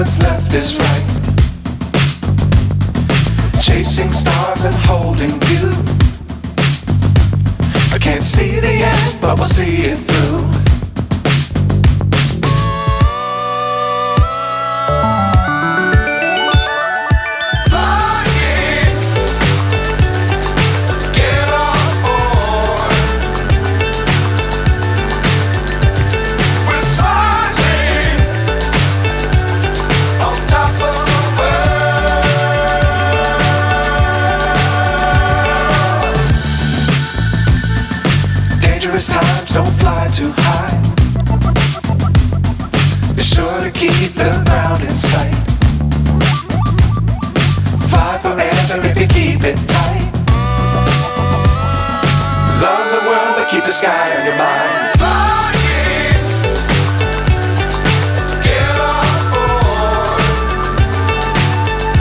what's left is right. Chasing stars and holding you. I can't see the end, but we'll see it through. Times don't fly too high. Be sure to keep the ground in sight. Fly forever if you keep it tight. Love the world but keep the sky on your mind.